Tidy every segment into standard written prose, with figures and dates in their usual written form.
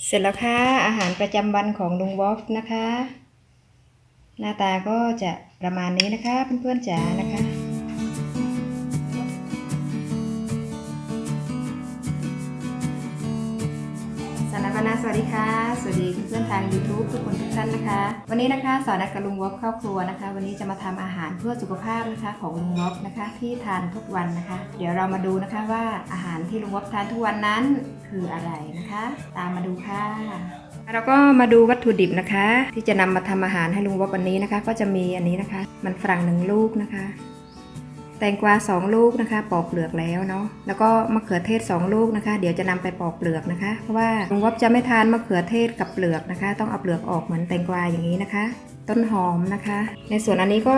เสร็จแล้วค่ะอาหารประจำวันของลุงวอฟนะคะหน้าตาก็จะประมาณนี้นะคะเพื่อนๆจ๋านะคะสวัสดีค่ะสวัสดีเพื่อนๆทาง YouTube ทุกคนทุกท่านนะคะวันนี้นะคะสอนกับลุงวอฟเข้าครัวนะคะวันนี้จะมาทำอาหารเพื่อสุขภาพนะคะของลุงวอฟนะคะที่ทานทุกวันนะคะเดี๋ยวเรามาดูนะคะว่าอาหารที่ลุงวอฟทานทุกวันนั้นคืออะไรนะคะตามมาดูค่ะเราก็มาดูวัตถุดิบนะคะที่จะนำมาทำอาหารให้ลุงวอฟวันนี้นะคะก็จะมีอันนี้นะคะมันฝรั่ง1 ลูกนะคะแตงกวา2 ลูกนะคะปอกเปลือกแล้วเนาะแล้วก็มะเขือเทศ2 ลูกนะคะเดี๋ยวจะนำไปปอกเปลือกนะคะเพราะว่าลุงวอฟจะไม่ทานมะเขือเทศกับเปลือกนะคะต้องเอาเปลือกออกเหมือนแตงกวาอย่างนี้นะคะต้นหอมนะคะในส่วนอันนี้ก็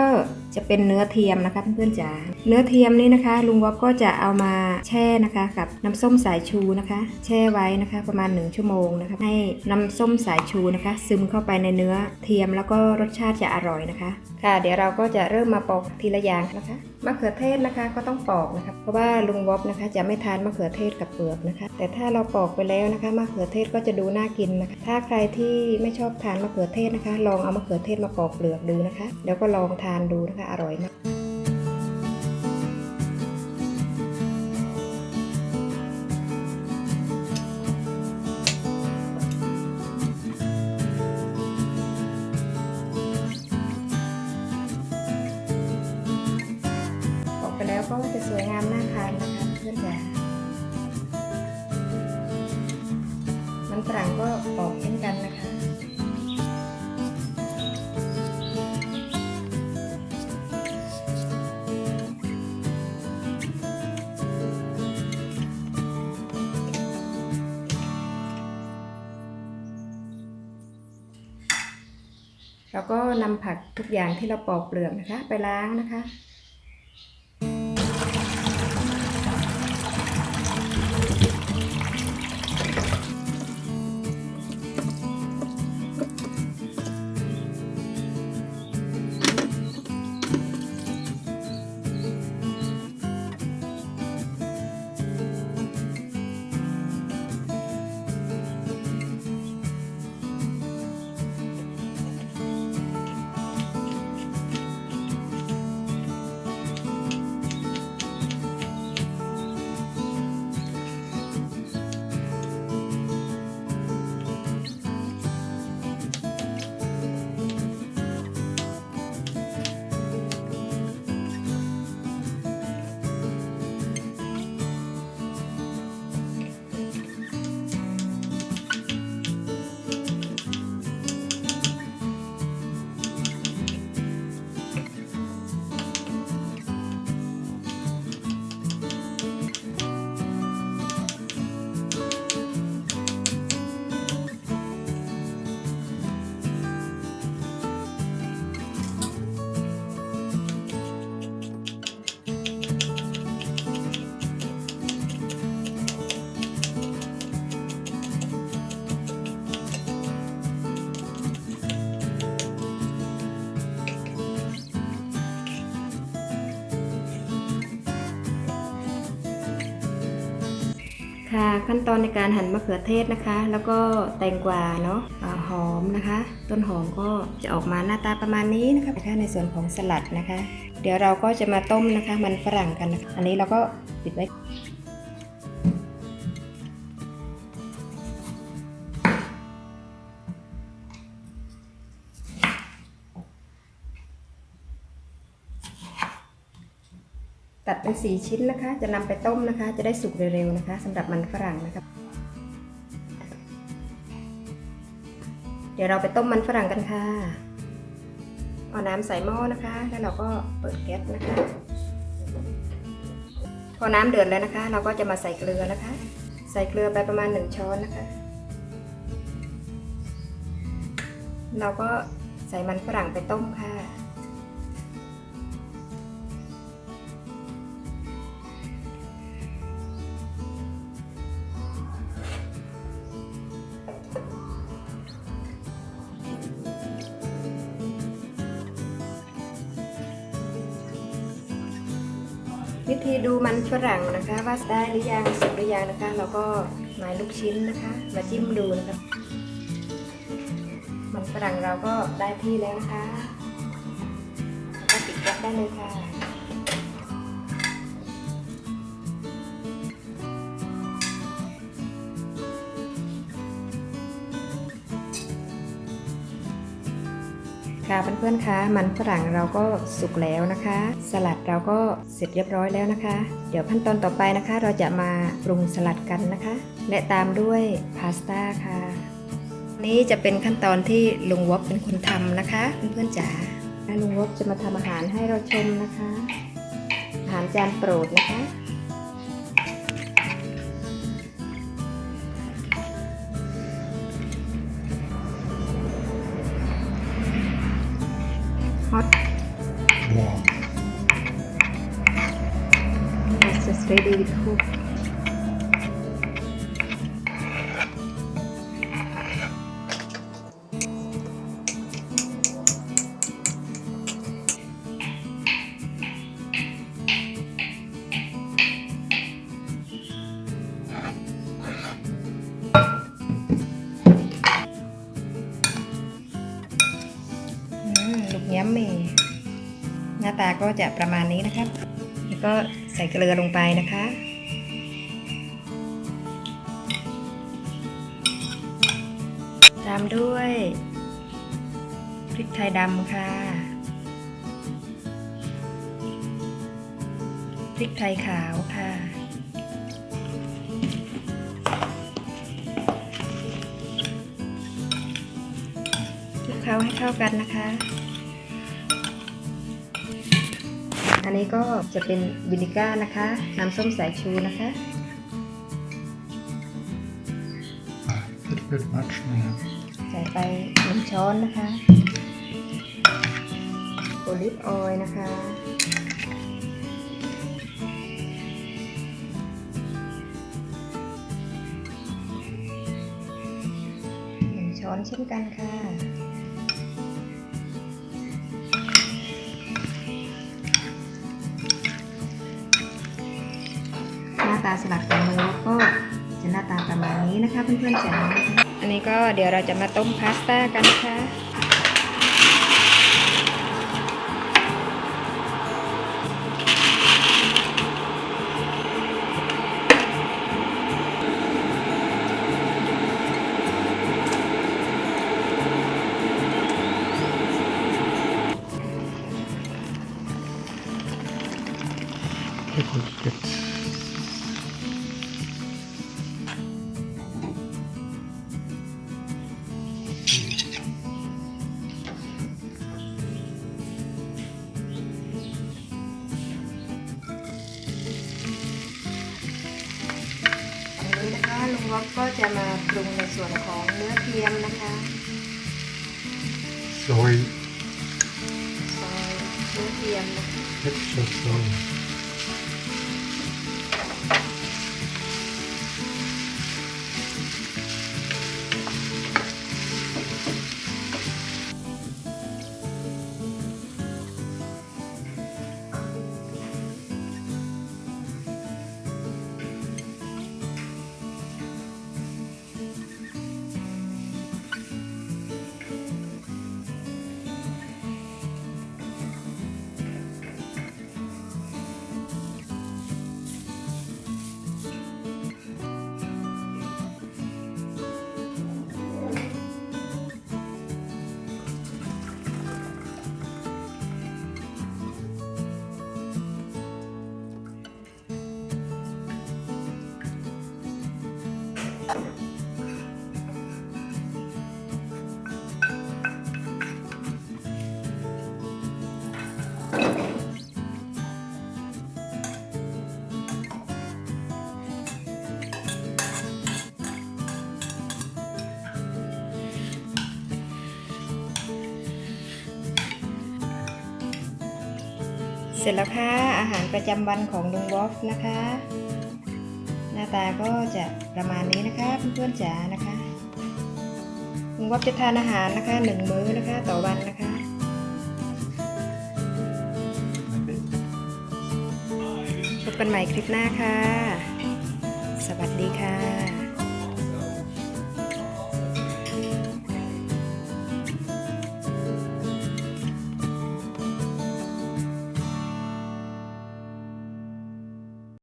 จะเป็นเนื้อเทียมนะคะเพื่อนๆจ๋าเนื้อเทียมนี่นะคะลุงวอฟก็จะเอามาแช่นะคะกับน้ำส้มสายชูนะคะแช่ไว้นะคะประมาณ1 ชั่วโมงนะคะให้น้ำส้มสายชูนะคะซึมเข้าไปในเนื้อเทียมแล้วก็รสชาติจะอร่อยนะคะค่ะเดี๋ยวเราก็จะเริ่มมาปอกทีละอย่างนะคะมะเขือเทศนะคะก็ต้องปอกนะคะเพราะว่าลุงวอฟนะคะจะไม่ทานมะเขือเทศกับเปลือกนะคะแต่ถ้าเราปอกไปแล้วนะคะมะเขือเทศก็จะดูน่ากินนะคะถ้าใครที่ไม่ชอบทานมะเขือเทศนะคะลองเอามะเขือเทศมาปอกเปลือกดูนะคะแล้วก็ลองทานดูนะคะอร่อยมากปอกไปแล้วก็จะสวยงามน่าทานนะคะเพื่อนจ๋ามันฝรั่งก็ปอกเช่นกันนะคะเราก็นำผักทุกอย่างที่เราปอกเปลือกนะคะไปล้างนะคะค่ะขั้นตอนในการหั่นมะเขือเทศนะคะแล้วก็แตงกวาเนาะหอมนะคะต้นหอมก็จะออกมาหน้าตาประมาณนี้นะคะในส่วนของสลัดนะคะเดี๋ยวเราก็จะมาต้มนะคะมันฝรั่งกันนะคะอันนี้เราก็ปิดไว้ตัดเป็น4 ชิ้นนะคะจะนำไปต้มนะคะจะได้สุกเร็วๆนะคะสำหรับมันฝรั่งนะคะเดี๋ยวเราไปต้มมันฝรั่งกันค่ะเอาน้ำใส่หม้อนะคะแล้วเราก็เปิดแก๊สนะคะพอน้ำเดือดแล้วนะคะเราก็จะมาใส่เกลือนะคะใส่เกลือไปประมาณ1 ช้อนนะคะเราก็ใส่มันฝรั่งไปต้มค่ะ วิธีดูมันฝรั่งนะคะว่าได้หรือยังสุกหรือยังนะคะเราก็หมายลูกชิ้นนะคะมาจิ้มดูนะคะมันฝรั่งเราก็ได้ที่แล้วนะคะก็ปิดแก๊สได้เลยค่ะค่ะเพื่อนๆคะมันฝรั่งเราก็สุกแล้วนะคะสลัดเราก็เสร็จเรียบร้อยแล้วนะคะเดี๋ยวขั้นตอนต่อไปนะคะเราจะมาปรุงสลัดกันนะคะและตามด้วยพาสต้าค่ะนี้จะเป็นขั้นตอนที่ลุงวอบเป็นคนทำนะคะเพื่อนๆจ๋าลุงวอบจะมาทำอาหารให้เราชมนะคะอาหารจานโปรดนะคะhot Warm. it's just ready to cook ลูกย้ำเมหน้าตาก็จะประมาณนี้นะครับแล้วก็ใส่เกลือลงไปนะคะตามด้วยพริกไทยดำค่ะพริกไทยขาวค่ะคลุกเคล้าให้เข้ากันนะคะอันนี้ก็จะเป็นวินิก้านะคะน้ำส้มสายชูนะคะ A little bit much now. ใส่ไป1 ช้อนนะคะโอลิฟออยล์นะคะ1 ช้อนเช่นกันค่ะหน้าตาสลัดของมือก็จะหน้าตาประมาณนี้นะคะเพื่อนๆจ๋าอันนี้ก็เดี๋ยวเราจะมาต้มพาสต้ากันนะคะPickled bits. ลุงวอกก็จะมาปรุงในส่วนของเนื้อเทียมนะคะ Soy. ซอยเนื้อเทียมนะคะ Extra soy. เสร็จแล้วค่ะอาหารประจำวันของลุงวอฟนะคะ หน้าตาก็จะประมาณนี้นะคะเพื่อนๆจ๋านะคะลุงวอฟจะทานอาหารนะคะ1 มื้อนะคะต่อวันนะคะ กันใหม่คลิปหน้าค่ะ สวัสดีค่ะ